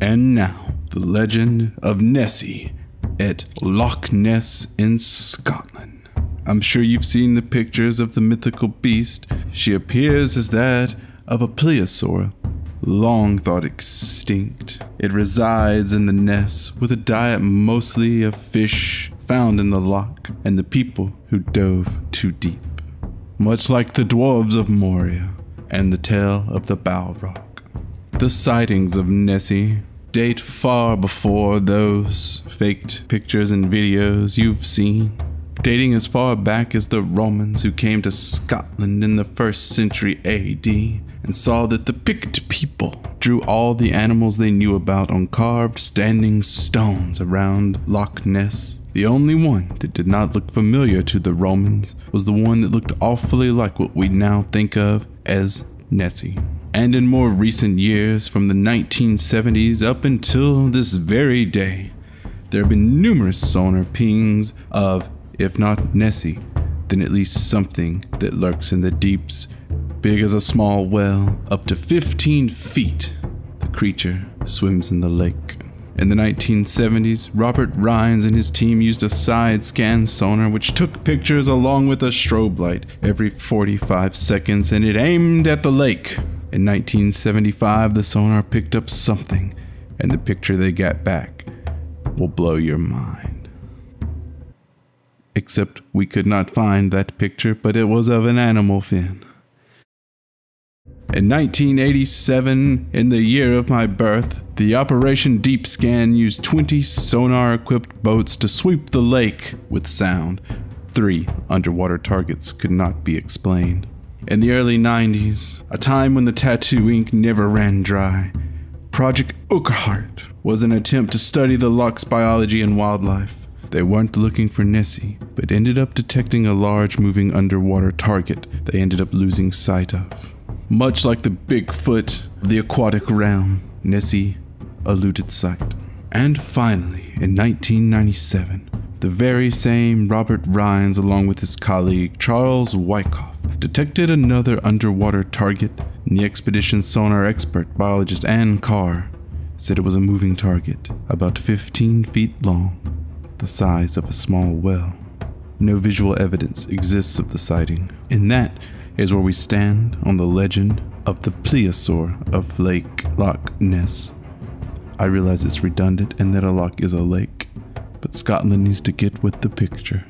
And now, the legend of Nessie at Loch Ness in Scotland. I'm sure you've seen the pictures of the mythical beast. She appears as that of a plesiosaur, long thought extinct. It resides in the Ness with a diet mostly of fish found in the loch and the people who dove too deep. Much like the dwarves of Moria and the tale of the Balrog. The sightings of Nessie date far before those faked pictures and videos you've seen, dating as far back as the Romans who came to Scotland in the 1st century AD and saw that the picked people drew all the animals they knew about on carved standing stones around Loch Ness. The only one that did not look familiar to the Romans was the one that looked awfully like what we now think of as Nessie. And in more recent years, from the 1970s up until this very day, there have been numerous sonar pings of, if not Nessie, then at least something that lurks in the deeps, big as a small well, up to 15 feet. The creature swims in the lake. In the 1970s, Robert Rhines and his team used a side-scan sonar which took pictures along with a strobe light every 45 seconds, and it aimed at the lake. In 1975, the sonar picked up something, and the picture they got back will blow your mind. Except we could not find that picture, but it was of an animal fin. In 1987, in the year of my birth, the Operation Deep Scan used 20 sonar-equipped boats to sweep the lake with sound. 3 underwater targets could not be explained. In the early 90s, a time when the tattoo ink never ran dry, Project Urquhart was an attempt to study the loch's biology and wildlife. They weren't looking for Nessie, but ended up detecting a large moving underwater target they ended up losing sight of. Much like the Bigfoot of the aquatic realm, Nessie eluded sight. And finally, in 1997, the very same Robert Rhines, along with his colleague Charles Wyckoff, detected another underwater target, and the expedition's sonar expert, biologist Ann Carr, said it was a moving target about 15 feet long, the size of a small well. No visual evidence exists of the sighting, and that is where we stand on the legend of the plesiosaur of Lake Loch Ness. I realize it's redundant and that a loch is a lake, but Scotland needs to get with the picture.